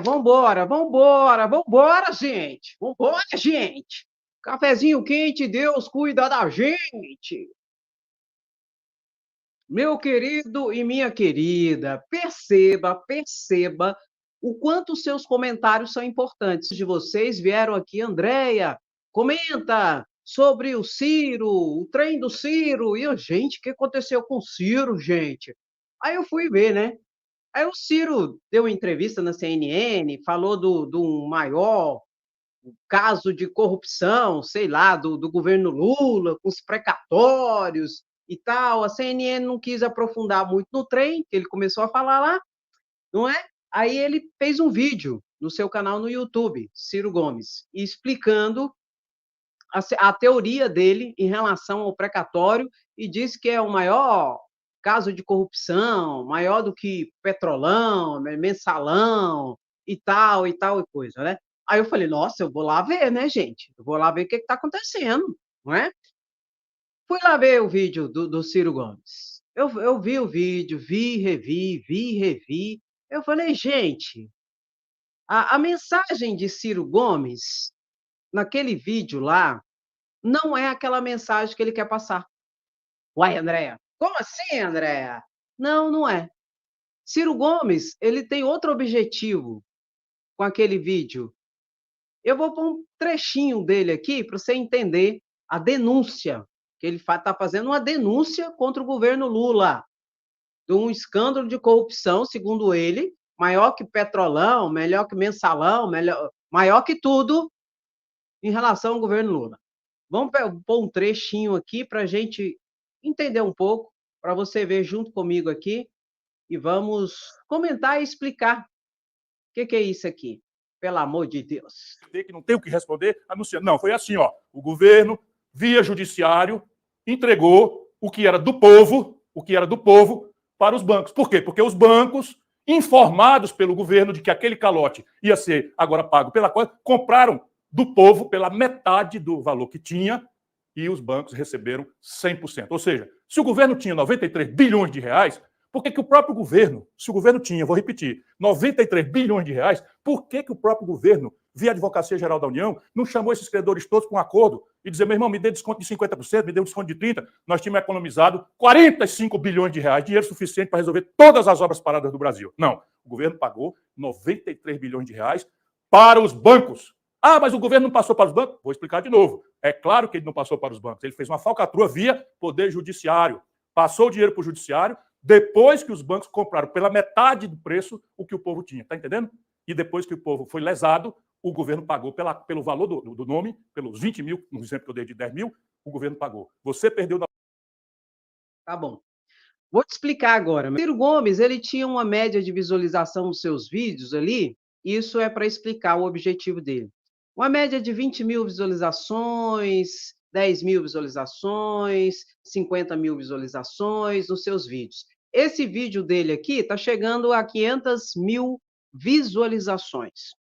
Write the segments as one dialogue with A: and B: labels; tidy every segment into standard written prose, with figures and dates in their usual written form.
A: Vambora, vambora, vambora, gente. Vambora, gente. Cafezinho quente, Deus cuida da gente. Meu querido e minha querida, perceba o quanto os seus comentários são importantes. De vocês vieram aqui, Andréia, comenta sobre o Ciro, o trem do Ciro. E eu, gente, o que aconteceu com o Ciro, gente? Aí eu fui ver, né? Aí o Ciro deu uma entrevista na CNN, falou do maior caso de corrupção, sei lá, do governo Lula, com os precatórios e tal. A CNN não quis aprofundar muito no trem, que ele começou a falar lá, não é? Aí ele fez um vídeo no seu canal no YouTube, Ciro Gomes, explicando a teoria dele em relação ao precatório e disse que é o maior caso de corrupção, maior do que Petrolão, Mensalão e tal e coisa, né? Aí eu falei, nossa, eu vou lá ver, né, gente? Eu vou lá ver o que está acontecendo, não é? Fui lá ver o vídeo do Ciro Gomes. Eu vi o vídeo, vi, revi. Eu falei, gente, a mensagem de Ciro Gomes, naquele vídeo lá, não é aquela mensagem que ele quer passar. Uai, Andréa, como assim, Andréa? Não, não é. Ciro Gomes, ele tem outro objetivo com aquele vídeo. Eu vou pôr um trechinho dele aqui para você entender a denúncia, que ele está fazendo uma denúncia contra o governo Lula, de um escândalo de corrupção, segundo ele, maior que Petrolão, melhor que Mensalão, maior que tudo em relação ao governo Lula. Vamos pôr um trechinho aqui para a gente entender um pouco, para você ver junto comigo aqui, e vamos comentar e explicar o que é isso aqui, pelo amor de Deus.
B: Que não tem o que responder, anunciando. Não, foi assim, ó. O governo, via judiciário, entregou o que era do povo, para os bancos. Por quê? Porque os bancos, informados pelo governo de que aquele calote ia ser agora pago pela coisa, compraram do povo pela metade do valor que tinha e os bancos receberam 100%. Ou seja, se o governo tinha 93 bilhões de reais, por que o próprio governo, se o governo tinha, vou repetir, 93 bilhões de reais, por que o próprio governo, via Advocacia Geral da União, não chamou esses credores todos para um acordo e dizer, meu irmão, me dê desconto de 50%, me dê um desconto de 30%, nós tínhamos economizado 45 bilhões de reais, dinheiro suficiente para resolver todas as obras paradas do Brasil. Não, o governo pagou 93 bilhões de reais para os bancos. Ah, mas o governo não passou para os bancos? Vou explicar de novo. É claro que ele não passou para os bancos. Ele fez uma falcatrua via Poder Judiciário. Passou o dinheiro para o Judiciário, depois que os bancos compraram pela metade do preço o que o povo tinha. Está entendendo? E depois que o povo foi lesado, o governo pagou pelo valor do nome, pelos 20 mil, no exemplo que eu dei de 10 mil, o governo pagou. Você perdeu...
A: Tá bom. Vou te explicar agora. Ciro Gomes, ele tinha uma média de visualização nos seus vídeos ali, isso é para explicar o objetivo dele. Uma média de 20 mil visualizações, 10 mil visualizações, 50 mil visualizações nos seus vídeos. Esse vídeo dele aqui está chegando a 500 mil visualizações.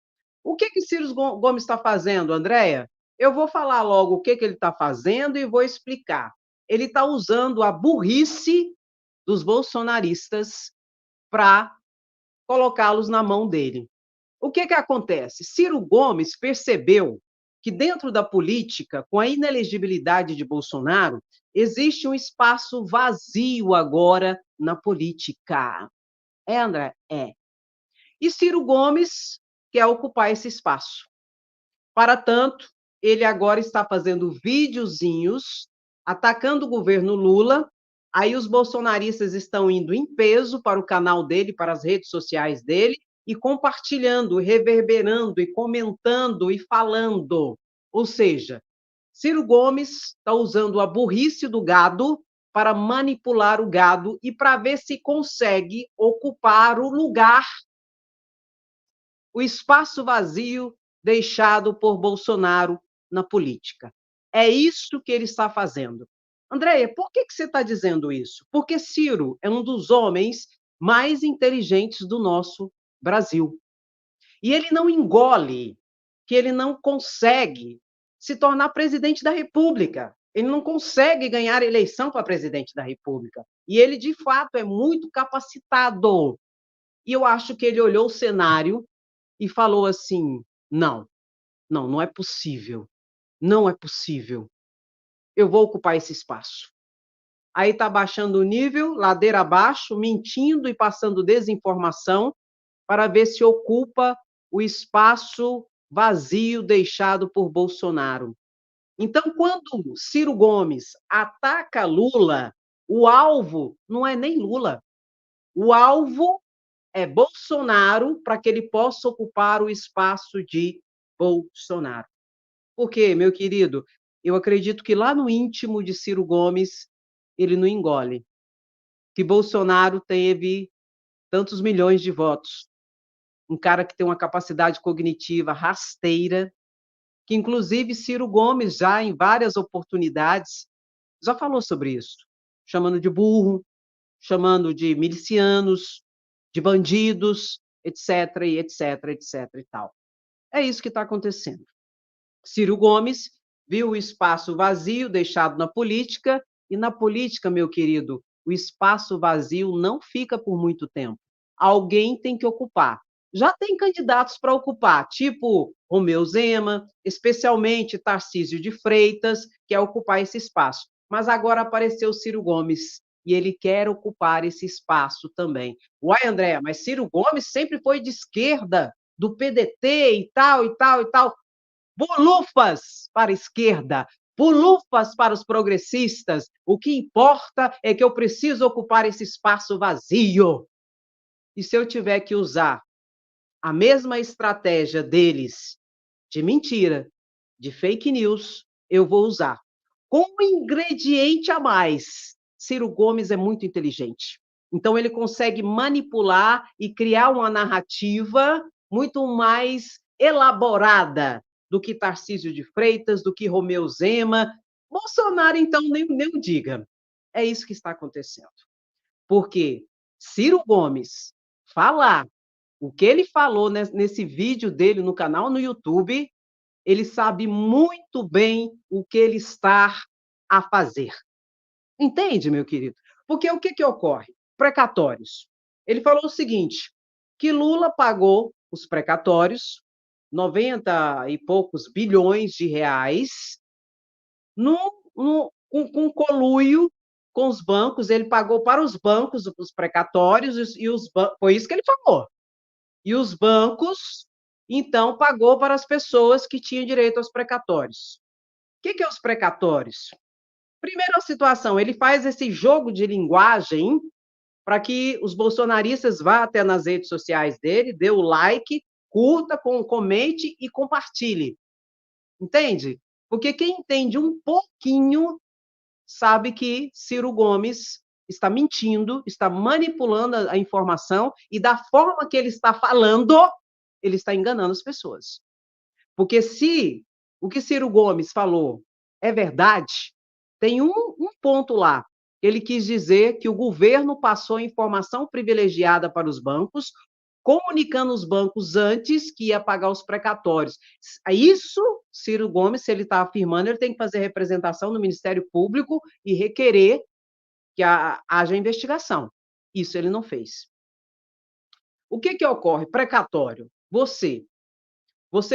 A: O que Ciro Gomes está fazendo, Andréia? Eu vou falar logo o que ele está fazendo e vou explicar. Ele está usando a burrice dos bolsonaristas para colocá-los na mão dele. O que acontece? Ciro Gomes percebeu que dentro da política, com a inelegibilidade de Bolsonaro, existe um espaço vazio agora na política. É, André? É. E Ciro Gomes quer ocupar esse espaço. Para tanto, ele agora está fazendo videozinhos atacando o governo Lula. Aí os bolsonaristas estão indo em peso para o canal dele, para as redes sociais dele, e compartilhando, reverberando, e comentando, e falando. Ou seja, Ciro Gomes está usando a burrice do gado para manipular o gado e para ver se consegue ocupar o lugar, o espaço vazio deixado por Bolsonaro na política. É isso que ele está fazendo. Andréia, por que você está dizendo isso? Porque Ciro é um dos homens mais inteligentes do nosso Brasil. E ele não engole que ele não consegue se tornar presidente da República. Ele não consegue ganhar eleição para presidente da República. E ele, de fato, é muito capacitado. E eu acho que ele olhou o cenário e falou assim: não, não, não é possível, não é possível, eu vou ocupar esse espaço. Aí está baixando o nível, ladeira abaixo, mentindo e passando desinformação para ver se ocupa o espaço vazio deixado por Bolsonaro. Então, quando Ciro Gomes ataca Lula, o alvo não é nem Lula, o alvo é Bolsonaro para que ele possa ocupar o espaço de Bolsonaro. Por quê, meu querido? Eu acredito que lá no íntimo de Ciro Gomes, ele não engole que Bolsonaro teve tantos milhões de votos. Um cara que tem uma capacidade cognitiva rasteira, que inclusive Ciro Gomes já em várias oportunidades já falou sobre isso, chamando de burro, chamando de milicianos, de bandidos, etc, e etc, etc e tal. É isso que está acontecendo. Ciro Gomes viu o espaço vazio deixado na política, e na política, meu querido, o espaço vazio não fica por muito tempo. Alguém tem que ocupar. Já tem candidatos para ocupar, tipo Romeu Zema, especialmente Tarcísio de Freitas, quer ocupar esse espaço. Mas agora apareceu Ciro Gomes, e ele quer ocupar esse espaço também. Uai, André, mas Ciro Gomes sempre foi de esquerda, do PDT e tal, e tal, e tal. Bulufas para a esquerda, bulufas para os progressistas. O que importa é que eu preciso ocupar esse espaço vazio. E se eu tiver que usar a mesma estratégia deles de mentira, de fake news, eu vou usar. Com um ingrediente a mais. Ciro Gomes é muito inteligente. Então, ele consegue manipular e criar uma narrativa muito mais elaborada do que Tarcísio de Freitas, do que Romeu Zema. Bolsonaro, então, nem o diga. É isso que está acontecendo. Porque Ciro Gomes falar o que ele falou nesse vídeo dele no canal no YouTube, ele sabe muito bem o que ele está a fazer. Entende, meu querido? Porque o que ocorre? Precatórios. Ele falou o seguinte, que Lula pagou os precatórios, 90 e poucos bilhões de reais, com conluio com os bancos, ele pagou para os bancos os precatórios, foi isso que ele falou. E os bancos, então, pagou para as pessoas que tinham direito aos precatórios. O que é os precatórios? Primeira situação, ele faz esse jogo de linguagem para que os bolsonaristas vá até nas redes sociais dele, dê o like, curta, comente e compartilhe. Entende? Porque quem entende um pouquinho sabe que Ciro Gomes está mentindo, está manipulando a informação e da forma que ele está falando, ele está enganando as pessoas. Porque se o que Ciro Gomes falou é verdade, tem um ponto lá. Ele quis dizer que o governo passou informação privilegiada para os bancos, comunicando os bancos antes que ia pagar os precatórios. Isso, Ciro Gomes, se ele está afirmando, ele tem que fazer representação no Ministério Público e requerer que haja investigação. Isso ele não fez. O que ocorre? Precatório. Você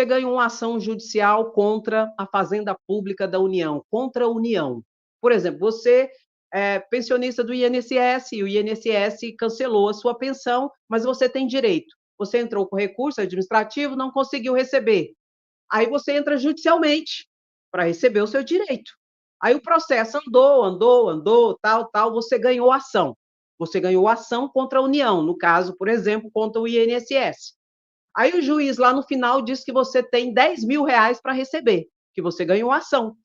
A: ganhou uma ação judicial contra a Fazenda Pública da União, contra a União. Por exemplo, você é pensionista do INSS, e o INSS cancelou a sua pensão, mas você tem direito. Você entrou com recurso administrativo, não conseguiu receber. Aí você entra judicialmente para receber o seu direito. Aí o processo andou, tal, você ganhou ação. Você ganhou ação contra a União, no caso, por exemplo, contra o INSS. Aí o juiz lá no final diz que você tem 10 mil reais para receber, que você ganhou ação.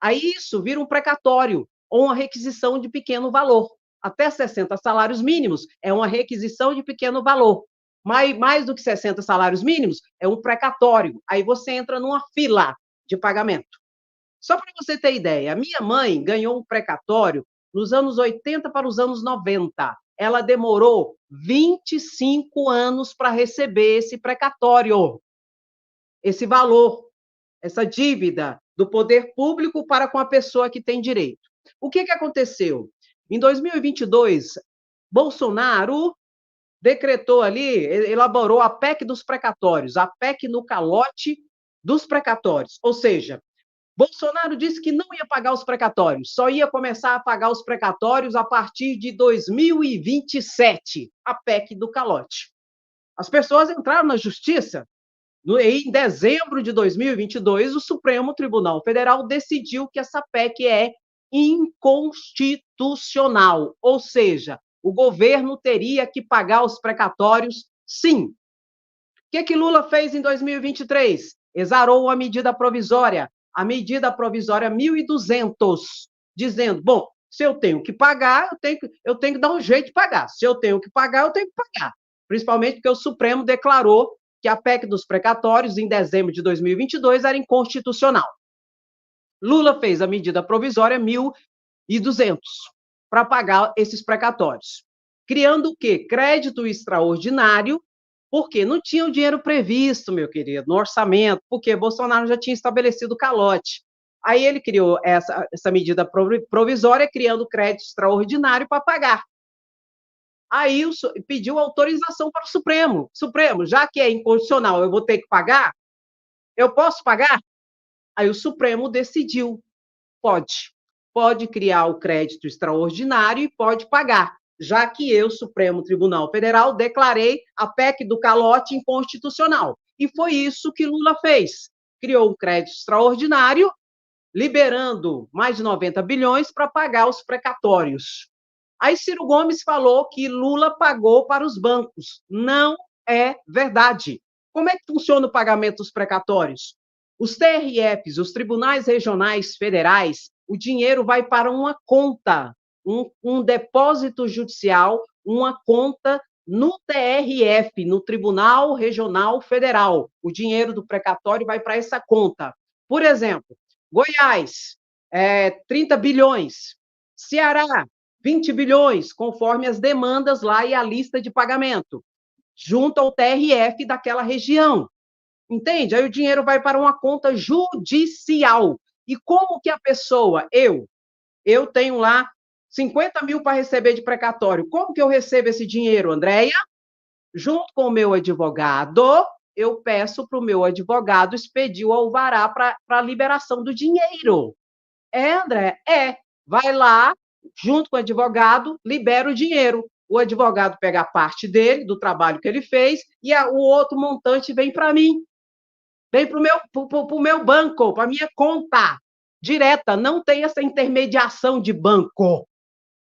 A: Aí isso vira um precatório ou uma requisição de pequeno valor. Até 60 salários mínimos é uma requisição de pequeno valor. Mais do que 60 salários mínimos é um precatório. Aí você entra numa fila de pagamento. Só para você ter ideia, a minha mãe ganhou um precatório nos anos 80 para os anos 90. Ela demorou 25 anos para receber esse precatório, esse valor, essa dívida do poder público para com a pessoa que tem direito. O que aconteceu? Em 2022, Bolsonaro decretou ali, elaborou a PEC dos precatórios, a PEC no calote dos precatórios. Ou seja, Bolsonaro disse que não ia pagar os precatórios, só ia começar a pagar os precatórios a partir de 2027, a PEC do calote. As pessoas entraram na justiça. Em dezembro de 2022, o Supremo Tribunal Federal decidiu que essa PEC é inconstitucional, ou seja, o governo teria que pagar os precatórios, sim. O que Lula fez em 2023? Exarou a medida provisória 1.200, dizendo, bom, se eu tenho que pagar, eu tenho que dar um jeito de pagar. Se eu tenho que pagar, eu tenho que pagar. Principalmente porque o Supremo declarou que a PEC dos precatórios, em dezembro de 2022, era inconstitucional. Lula fez a medida provisória 1.200 para pagar esses precatórios, criando o quê? Crédito extraordinário, porque não tinha o dinheiro previsto, meu querido, no orçamento, porque Bolsonaro já tinha estabelecido o calote. Aí ele criou essa medida provisória, criando crédito extraordinário para pagar. Aí pediu autorização para o Supremo. Supremo, já que é inconstitucional, eu vou ter que pagar? Eu posso pagar? Aí o Supremo decidiu, pode criar o crédito extraordinário e pode pagar, já que eu, Supremo Tribunal Federal, declarei a PEC do calote inconstitucional. E foi isso que Lula fez. Criou um crédito extraordinário, liberando mais de 90 bilhões para pagar os precatórios. Aí Ciro Gomes falou que Lula pagou para os bancos. Não é verdade. Como é que funciona o pagamento dos precatórios? Os TRFs, os Tribunais Regionais Federais, o dinheiro vai para uma conta, um depósito judicial, uma conta no TRF, no Tribunal Regional Federal. O dinheiro do precatório vai para essa conta. Por exemplo, Goiás, 30 bilhões. Ceará, 20 bilhões, conforme as demandas lá e a lista de pagamento, junto ao TRF daquela região. Entende? Aí o dinheiro vai para uma conta judicial. E como que a pessoa, eu tenho lá 50 mil para receber de precatório. Como que eu recebo esse dinheiro, Andréia? Junto com o meu advogado, eu peço para o meu advogado expedir o alvará para a liberação do dinheiro. André? Vai lá, junto com o advogado, libera o dinheiro. O advogado pega a parte dele, do trabalho que ele fez, e o outro montante vem para mim. Vem para o meu banco, para a minha conta direta. Não tem essa intermediação de banco.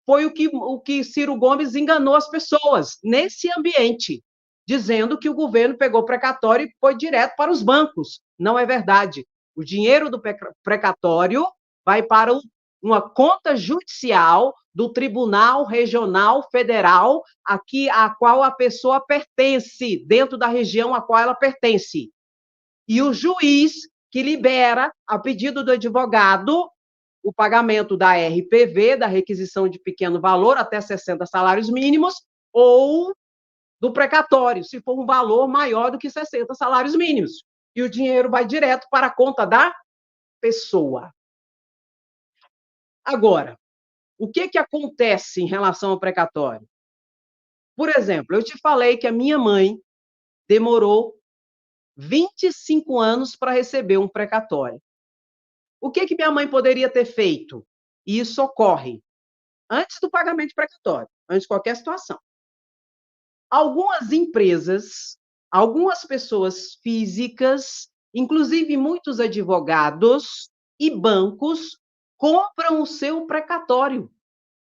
A: Foi o que Ciro Gomes enganou as pessoas nesse ambiente, dizendo que o governo pegou precatório e foi direto para os bancos. Não é verdade. O dinheiro do precatório vai para uma conta judicial do Tribunal Regional Federal, a qual a pessoa pertence, dentro da região a qual ela pertence. E o juiz que libera, a pedido do advogado, o pagamento da RPV, da requisição de pequeno valor, até 60 salários mínimos, ou do precatório, se for um valor maior do que 60 salários mínimos. E o dinheiro vai direto para a conta da pessoa. Agora, o que acontece em relação ao precatório? Por exemplo, eu te falei que a minha mãe demorou 25 anos para receber um precatório. O que minha mãe poderia ter feito? Isso ocorre antes do pagamento de precatório, antes de qualquer situação. Algumas empresas, algumas pessoas físicas, inclusive muitos advogados e bancos, compram o seu precatório.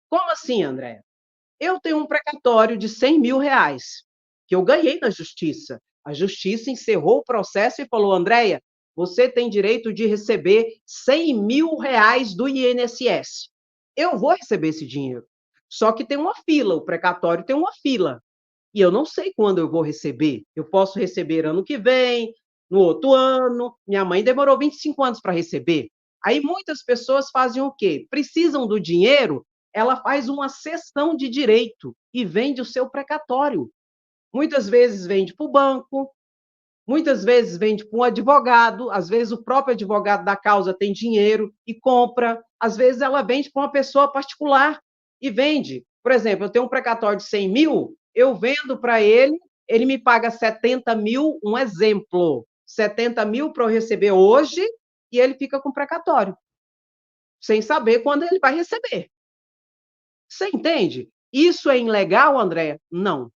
A: Como assim, André? Eu tenho um precatório de 100 mil reais, que eu ganhei na justiça. A justiça encerrou o processo e falou, Andréia, você tem direito de receber 100 mil reais do INSS. Eu vou receber esse dinheiro. Só que tem uma fila, o precatório tem uma fila. E eu não sei quando eu vou receber. Eu posso receber ano que vem, no outro ano. Minha mãe demorou 25 anos para receber. Aí muitas pessoas fazem o quê? Precisam do dinheiro, ela faz uma cessão de direito e vende o seu precatório. Muitas vezes vende para o banco, muitas vezes vende para um advogado, às vezes o próprio advogado da causa tem dinheiro e compra, às vezes ela vende para uma pessoa particular e vende. Por exemplo, eu tenho um precatório de 100 mil, eu vendo para ele, ele me paga 70 mil, um exemplo, 70 mil para eu receber hoje, e ele fica com precatório, sem saber quando ele vai receber. Você entende? Isso é ilegal, André? Não.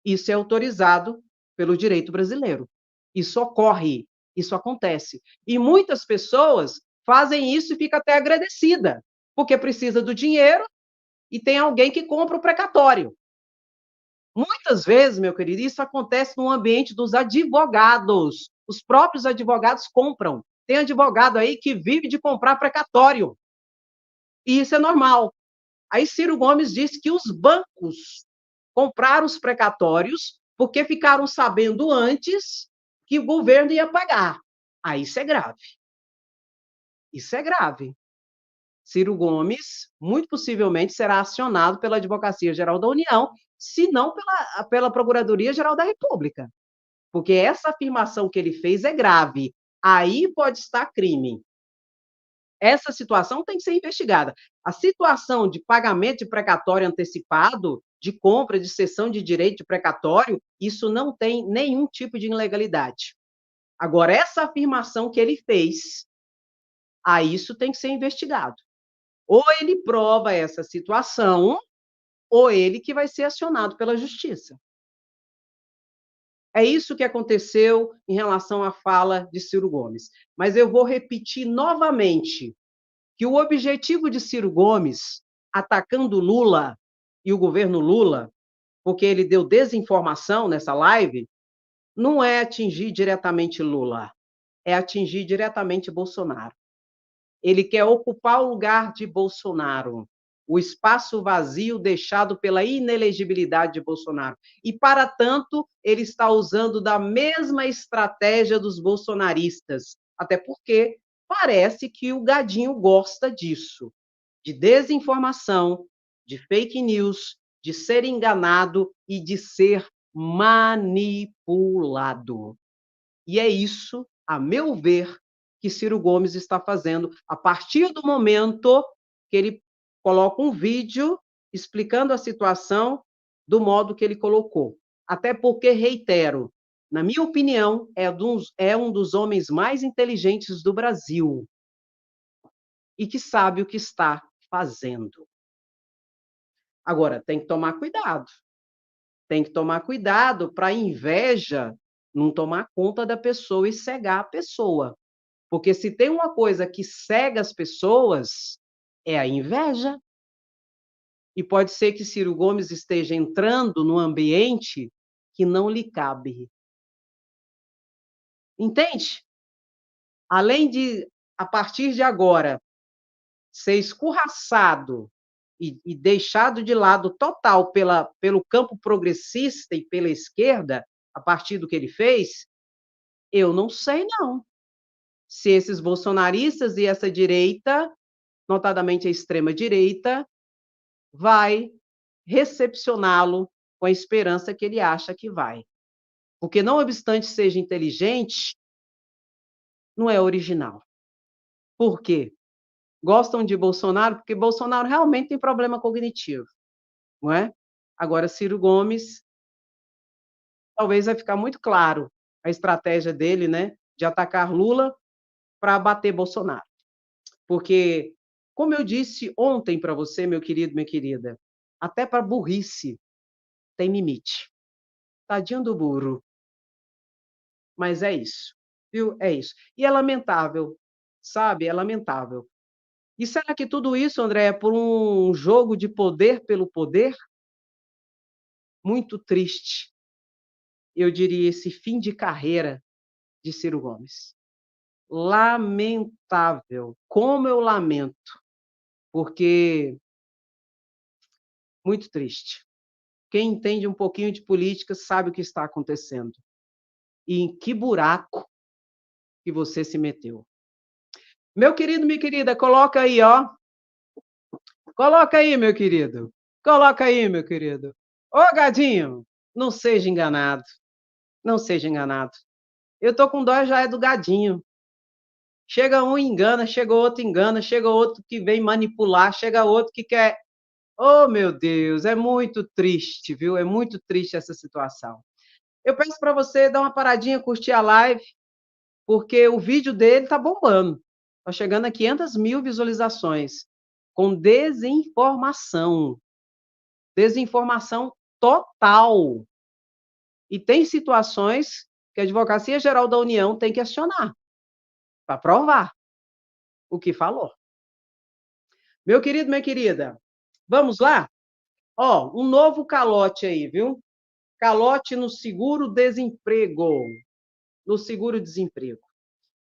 A: Isso é autorizado pelo direito brasileiro. Isso ocorre, isso acontece. E muitas pessoas fazem isso e ficam até agradecida, porque precisa do dinheiro e tem alguém que compra o precatório. Muitas vezes, meu querido, isso acontece no ambiente dos advogados. Os próprios advogados compram. Tem advogado aí que vive de comprar precatório. E isso é normal. Aí Ciro Gomes disse que os bancos compraram os precatórios porque ficaram sabendo antes que o governo ia pagar. Aí isso é grave. Isso é grave. Ciro Gomes, muito possivelmente, será acionado pela Advocacia Geral da União, se não pela Procuradoria-Geral da República. Porque essa afirmação que ele fez é grave. Aí pode estar crime. Essa situação tem que ser investigada. A situação de pagamento de precatório antecipado, de compra, de cessão de direito de precatório, isso não tem nenhum tipo de ilegalidade. Agora, essa afirmação que ele fez, aí isso tem que ser investigado. Ou ele prova essa situação, ou ele que vai ser acionado pela justiça. É isso que aconteceu em relação à fala de Ciro Gomes. Mas eu vou repetir novamente que o objetivo de Ciro Gomes, atacando Lula e o governo Lula, porque ele deu desinformação nessa live, não é atingir diretamente Lula, é atingir diretamente Bolsonaro. Ele quer ocupar o lugar de Bolsonaro, o espaço vazio deixado pela inelegibilidade de Bolsonaro. E, para tanto, ele está usando da mesma estratégia dos bolsonaristas, até porque parece que o gadinho gosta disso, de desinformação, de fake news, de ser enganado e de ser manipulado. E é isso, a meu ver, que Ciro Gomes está fazendo a partir do momento que ele coloca um vídeo explicando a situação do modo que ele colocou. Até porque, reitero, na minha opinião, é um dos homens mais inteligentes do Brasil e que sabe o que está fazendo. Agora, tem que tomar cuidado. Tem que tomar cuidado para a inveja não tomar conta da pessoa e cegar a pessoa. Porque se tem uma coisa que cega as pessoas, é a inveja. E pode ser que Ciro Gomes esteja entrando num ambiente que não lhe cabe. Entende? Além de, a partir de agora, ser escorraçado e deixado de lado total pelo campo progressista e pela esquerda, a partir do que ele fez, eu não sei, não. Se esses bolsonaristas e essa direita, notadamente a extrema-direita, vai recepcioná-lo com a esperança que ele acha que vai. Porque, não obstante seja inteligente, não é original. Por quê? Gostam de Bolsonaro porque Bolsonaro realmente tem problema cognitivo, não é? Agora, Ciro Gomes, talvez vai ficar muito claro a estratégia dele, né, de atacar Lula para abater Bolsonaro. Porque, como eu disse ontem para você, meu querido, minha querida, até para burrice tem limite. Tadinho do burro. Mas é isso, viu? É isso. E é lamentável, sabe? É lamentável. E será que tudo isso, André, é por um jogo de poder pelo poder? Muito triste, eu diria, esse fim de carreira de Ciro Gomes. Lamentável. Como eu lamento, porque muito triste. Quem entende um pouquinho de política sabe o que está acontecendo. E em que buraco que você se meteu. Meu querido, minha querida, coloca aí, ó. Coloca aí, meu querido. Coloca aí, meu querido. Ô, gadinho, não seja enganado. Não seja enganado. Eu tô com dó já é do gadinho. Chega um engana, chega outro engana, chega outro que vem manipular, chega outro que quer Oh, meu Deus, é muito triste, viu? É muito triste essa situação. Eu peço para você dar uma paradinha, curtir a live, porque o vídeo dele tá bombando. Tá chegando a 500 mil visualizações, com desinformação. Desinformação total. E tem situações que a Advocacia Geral da União tem que acionar para provar o que falou. Meu querido, minha querida, vamos lá? Ó, um novo calote aí, viu? Calote no seguro-desemprego. No seguro-desemprego.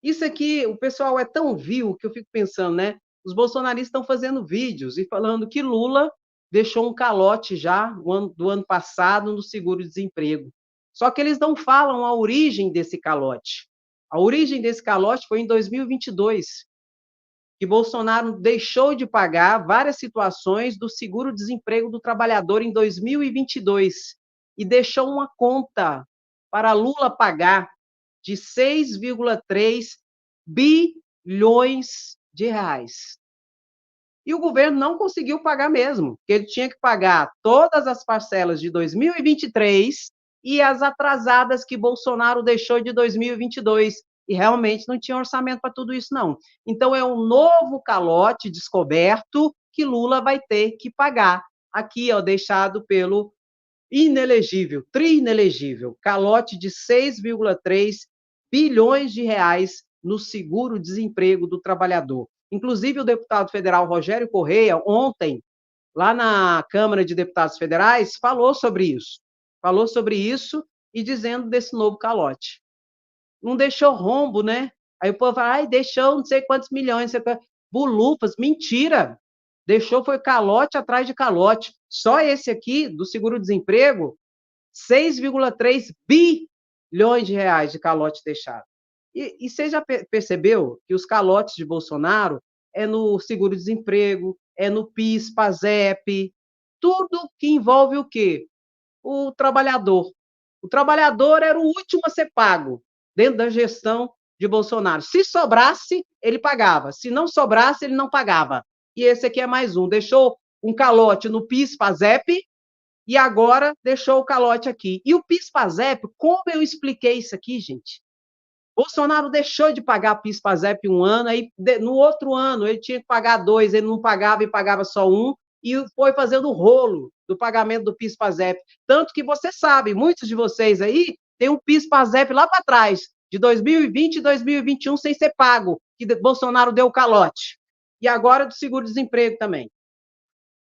A: Isso aqui, o pessoal é tão vil que eu fico pensando, né? Os bolsonaristas estão fazendo vídeos e falando que Lula deixou um calote já do ano passado no seguro-desemprego. Só que eles não falam a origem desse calote. A origem desse calote foi em 2022, que Bolsonaro deixou de pagar várias situações do seguro-desemprego do trabalhador em 2022 e deixou uma conta para Lula pagar de 6,3 bilhões de reais. E o governo não conseguiu pagar mesmo, porque ele tinha que pagar todas as parcelas de 2023 e as atrasadas que Bolsonaro deixou de 2022. E realmente não tinha orçamento para tudo isso, não. Então, é um novo calote descoberto que Lula vai ter que pagar. Aqui, ó, deixado pelo inelegível, tri-inelegível, calote de 6,3 bilhões de reais no seguro-desemprego do trabalhador. Inclusive, o deputado federal Rogério Correia, ontem, lá na Câmara de Deputados Federais, falou sobre isso. Falou sobre isso e dizendo desse novo calote. Não deixou rombo, né? Aí o povo fala, ai, deixou não sei quantos milhões. Bulufas, mentira! Deixou foi calote atrás de calote. Só esse aqui, do seguro-desemprego, 6,3 bilhões de reais de calote deixado. E você já percebeu que os calotes de Bolsonaro é no seguro-desemprego, é no PIS, PASEP, tudo que envolve o quê? O trabalhador. O trabalhador era o último a ser pago dentro da gestão de Bolsonaro. Se sobrasse, ele pagava. Se não sobrasse, ele não pagava. E esse aqui é mais um. Deixou um calote no PIS, PASEP, e agora deixou o calote aqui. E o PIS-PASEP, como eu expliquei isso aqui, gente? Bolsonaro deixou de pagar PIS-PASEP um ano, aí no outro ano ele tinha que pagar 2, ele não pagava e pagava só um, e foi fazendo o rolo do pagamento do PIS-PASEP. Tanto que você sabe, muitos de vocês aí têm um PIS-PASEP lá para trás, de 2020 e 2021 sem ser pago, que Bolsonaro deu o calote. E agora do seguro-desemprego também.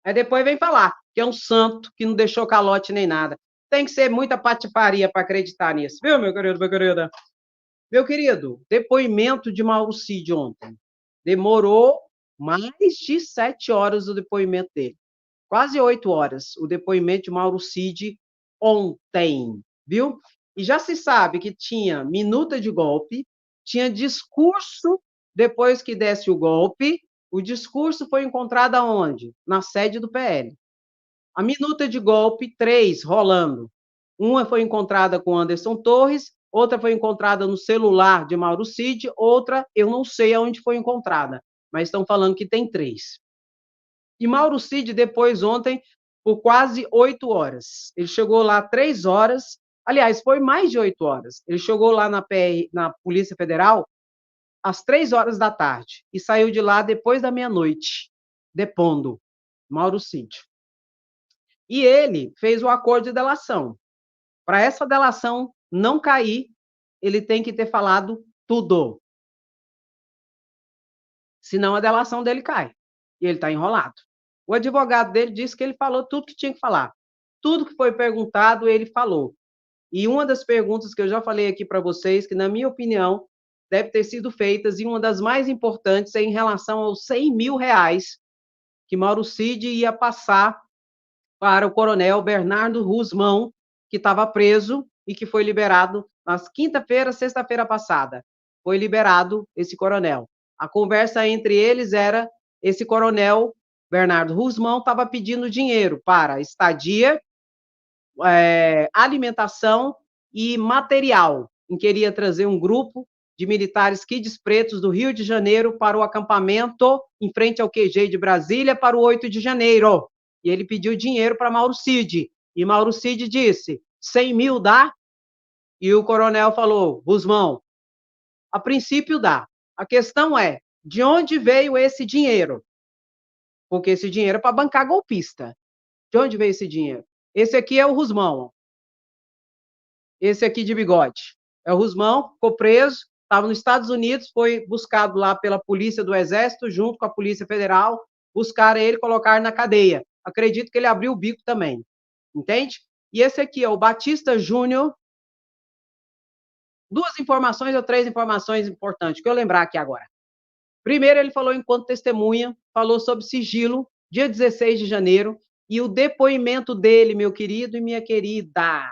A: Aí depois vem falar que é um santo, que não deixou calote nem nada. Tem que ser muita patifaria para acreditar nisso, viu, meu querido, minha querida? Meu querido, depoimento de Mauro Cid ontem. Demorou mais de 7 horas o depoimento dele. Quase 8 horas o depoimento de Mauro Cid ontem, viu? E já se sabe que tinha minuta de golpe, tinha discurso depois que desse o golpe. O discurso foi encontrado aonde? Na sede do PL. A minuta de golpe, 3 rolando. Uma foi encontrada com Anderson Torres, outra foi encontrada no celular de Mauro Cid, outra eu não sei aonde foi encontrada, mas estão falando que tem 3. E Mauro Cid, depois, ontem, por quase 8 horas. Ele chegou lá 3 horas, aliás, foi mais de 8 horas. Ele chegou lá na Polícia Federal às 3 horas da tarde e saiu de lá depois da meia-noite, depondo Mauro Cid. E ele fez o acordo de delação. Para essa delação não cair, ele tem que ter falado tudo. Senão a delação dele cai. E ele está enrolado. O advogado dele disse que ele falou tudo que tinha que falar. Tudo que foi perguntado, ele falou. E uma das perguntas que eu já falei aqui para vocês, que na minha opinião, deve ter sido feitas, e uma das mais importantes é em relação aos 100 mil reais que Mauro Cid ia passar para o coronel Bernardo Guzmão, que estava preso e que foi liberado na quinta-feira, sexta-feira passada. Foi liberado esse coronel. A conversa entre eles era, esse coronel Bernardo Guzmão estava pedindo dinheiro para estadia, alimentação e material, em que queria trazer um grupo de militares Kids Pretos do Rio de Janeiro para o acampamento em frente ao QG de Brasília para o 8 de janeiro. e ele pediu dinheiro para Mauro Cid, e Mauro Cid disse, 100 mil dá? E o coronel falou, Guzmão, a princípio dá. A questão é, de onde veio esse dinheiro? Porque esse dinheiro é para bancar golpista. De onde veio esse dinheiro? Esse aqui é o Rusmão. Esse aqui de bigode. É o Rusmão, ficou preso, estava nos Estados Unidos, foi buscado lá pela polícia do Exército, junto com a Polícia Federal, buscaram ele e colocaram na cadeia. Acredito que ele abriu o bico também. Entende? E esse aqui é o Batista Júnior. 2 informações ou 3 informações importantes que eu lembrar aqui agora. Primeiro, ele falou enquanto testemunha, falou sobre sigilo, dia 16 de janeiro, e o depoimento dele, meu querido e minha querida.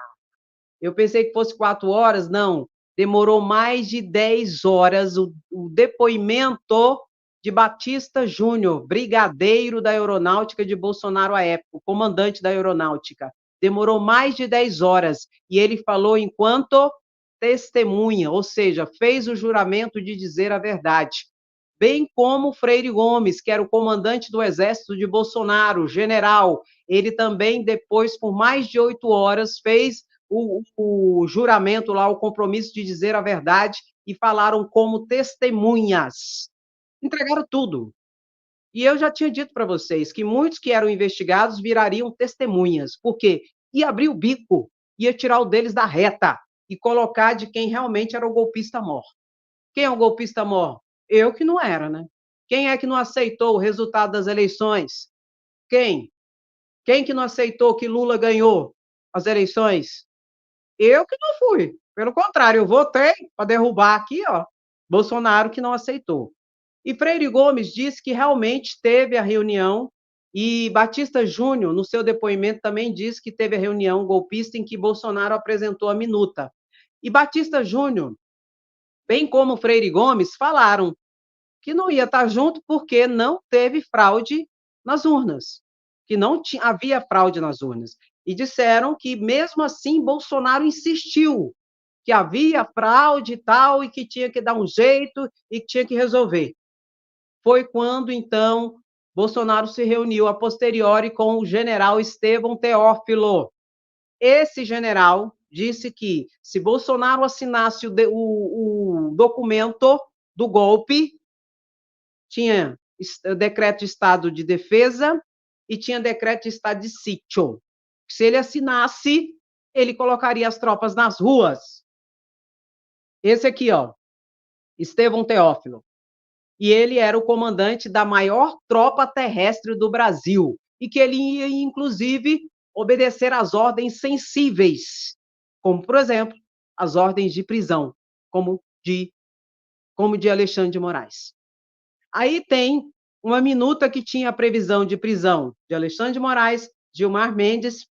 A: Eu pensei que fosse 4 horas, não. Demorou mais de 10 horas o depoimento de Batista Júnior, brigadeiro da Aeronáutica de Bolsonaro à época, comandante da Aeronáutica. Demorou mais de 10 horas. E ele falou enquanto testemunha, ou seja, fez o juramento de dizer a verdade. Bem como Freire Gomes, que era o comandante do Exército de Bolsonaro, general. Ele também, depois, por mais de 8 horas, fez o juramento lá, o compromisso de dizer a verdade, e falaram como testemunhas. Entregaram tudo. E eu já tinha dito para vocês que muitos que eram investigados virariam testemunhas, porque ia abrir o bico, ia tirar o deles da reta e colocar de quem realmente era o golpista mor. Quem é o golpista mor? Eu que não era, né? Quem é que não aceitou o resultado das eleições? Quem? Quem que não aceitou que Lula ganhou as eleições? Eu que não fui. Pelo contrário, eu votei para derrubar aqui, ó, Bolsonaro que não aceitou. E Freire Gomes disse que realmente teve a reunião, e Batista Júnior, no seu depoimento, também disse que teve a reunião golpista em que Bolsonaro apresentou a minuta. E Batista Júnior, bem como Freire Gomes, falaram que não ia estar junto porque não teve fraude nas urnas, que não havia fraude nas urnas. E disseram que, mesmo assim, Bolsonaro insistiu que havia fraude e tal, e que tinha que dar um jeito e que tinha que resolver. Foi quando, então, Bolsonaro se reuniu a posteriori com o general Estevão Teófilo. Esse general disse que, se Bolsonaro assinasse o documento do golpe, tinha decreto de estado de defesa e tinha decreto de estado de sítio. Se ele assinasse, ele colocaria as tropas nas ruas. Esse aqui, ó, Estevão Teófilo. E ele era o comandante da maior tropa terrestre do Brasil, e que ele ia, inclusive, obedecer às ordens sensíveis, como, por exemplo, as ordens de prisão, como de Alexandre de Moraes. Aí tem uma minuta que tinha a previsão de prisão de Alexandre de Moraes, Gilmar Mendes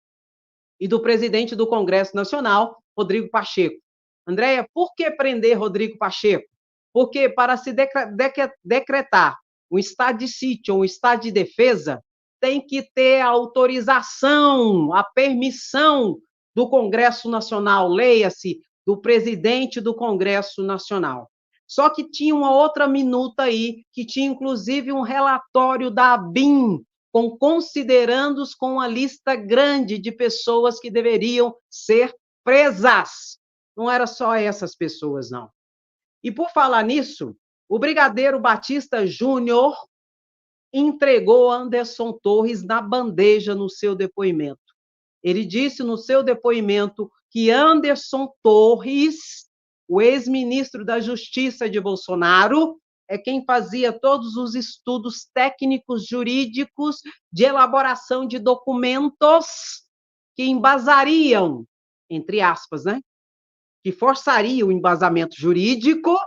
A: e do presidente do Congresso Nacional, Rodrigo Pacheco. Andréia, por que prender Rodrigo Pacheco? Porque para se decretar um estado de sítio ou um estado de defesa, tem que ter a autorização, a permissão do Congresso Nacional, leia-se, do presidente do Congresso Nacional. Só que tinha uma outra minuta aí, que tinha inclusive um relatório da ABIN, com considerandos com uma lista grande de pessoas que deveriam ser presas. Não era só essas pessoas, não. E por falar nisso, o brigadeiro Batista Júnior entregou Anderson Torres na bandeja no seu depoimento. Ele disse no seu depoimento que Anderson Torres, o ex-ministro da Justiça de Bolsonaro, é quem fazia todos os estudos técnicos jurídicos de elaboração de documentos que embasariam, entre aspas, né? Que forçaria o embasamento jurídico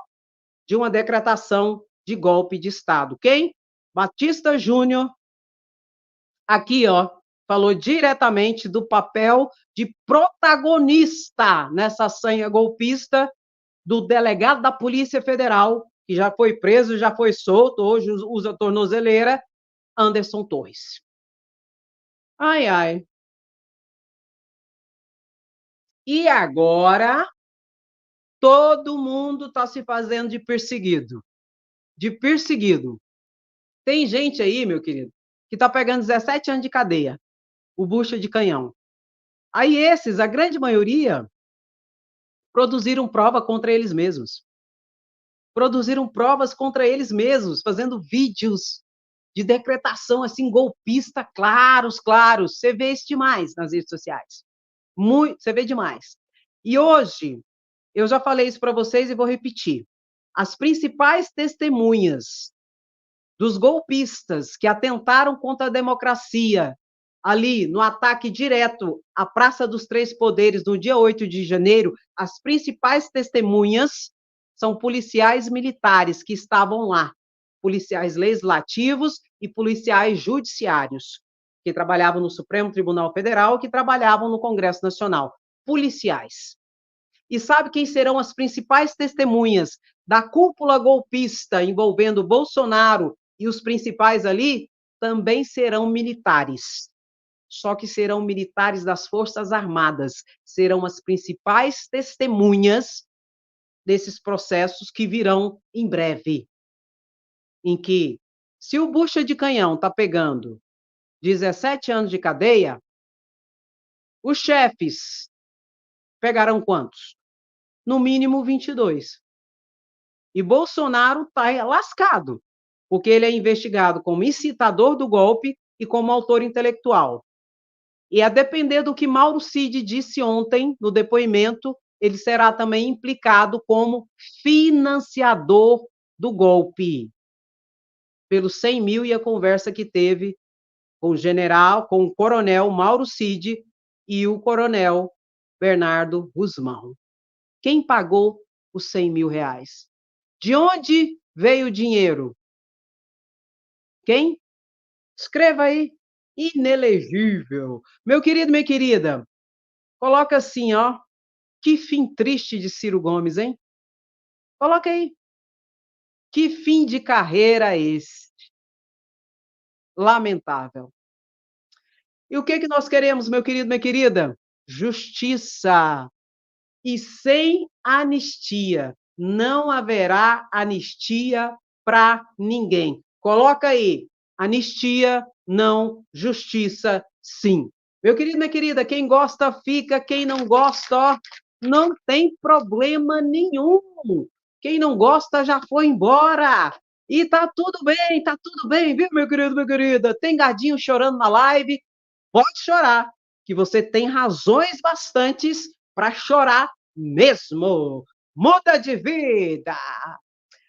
A: de uma decretação de golpe de Estado. Quem? Batista Júnior, aqui, ó, falou diretamente do papel de protagonista nessa sanha golpista do delegado da Polícia Federal, que já foi preso, já foi solto, hoje usa tornozeleira, Anderson Torres. Ai, ai. E agora, todo mundo está se fazendo de perseguido. De perseguido. Tem gente aí, meu querido, que está pegando 17 anos de cadeia, o bucha de canhão. Aí esses, a grande maioria, produziram prova contra eles mesmos. Produziram provas contra eles mesmos, fazendo vídeos de decretação assim golpista, claros. Você vê isso demais nas redes sociais. Você vê demais. E hoje, eu já falei isso para vocês e vou repetir. As principais testemunhas dos golpistas que atentaram contra a democracia, ali no ataque direto à Praça dos Três Poderes, no dia 8 de janeiro, as principais testemunhas são policiais militares que estavam lá, policiais legislativos e policiais judiciários, que trabalhavam no Supremo Tribunal Federal, que trabalhavam no Congresso Nacional. Policiais. E sabe quem serão as principais testemunhas da cúpula golpista envolvendo Bolsonaro e os principais ali? Também serão militares. Só que serão militares das Forças Armadas. Serão as principais testemunhas desses processos que virão em breve. Em que, se o bucha de canhão está pegando 17 anos de cadeia, os chefes pegarão quantos? No mínimo 22. E Bolsonaro está lascado, porque ele é investigado como incitador do golpe e como autor intelectual. E a depender do que Mauro Cid disse ontem no depoimento, ele será também implicado como financiador do golpe, pelos 100 mil e a conversa que teve com o general, com o coronel Mauro Cid e o coronel Bernardo Guzmão. Quem pagou os 100 mil reais? De onde veio o dinheiro? Quem? Escreva aí. Inelegível. Meu querido, minha querida, coloca assim, ó. Que fim triste de Ciro Gomes, hein? Coloca aí. Que fim de carreira esse? Lamentável. E o que nós queremos, meu querido, minha querida? Justiça. E sem anistia. Não haverá anistia para ninguém. Coloca aí. Anistia, não. Justiça, sim. Meu querido, minha querida, quem gosta fica, quem não gosta, ó, não tem problema nenhum. Quem não gosta já foi embora. E tá tudo bem, viu, meu querido, minha querida? Tem gadinho chorando na live? Pode chorar, que você tem razões bastantes para chorar mesmo. Muda de vida.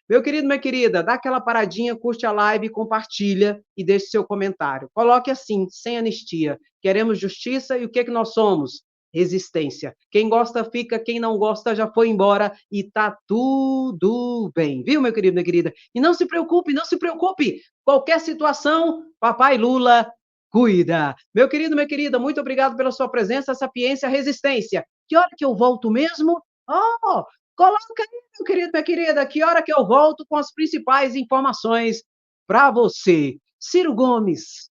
A: Meu querido, minha querida, dá aquela paradinha, curte a live, compartilha e deixe seu comentário. Coloque assim, sem anistia. Queremos justiça e o que nós somos? Resistência. Quem gosta fica, quem não gosta já foi embora e tá tudo bem, viu, meu querido, minha querida? E não se preocupe, não se preocupe. Qualquer situação, papai Lula cuida. Meu querido, minha querida, muito obrigado pela sua presença, sapiência, resistência. Que hora que eu volto mesmo? Oh, coloca aí, meu querido, minha querida, que hora que eu volto com as principais informações para você. Ciro Gomes,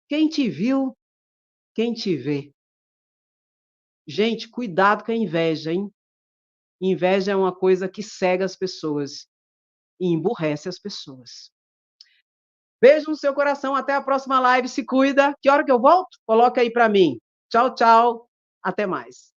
A: quem te viu, quem te vê. Gente, cuidado com a inveja, hein? Inveja é uma coisa que cega as pessoas e emburrece as pessoas. Beijo no seu coração, até a próxima live, se cuida. Que hora que eu volto? Coloca aí para mim. Tchau, tchau, até mais.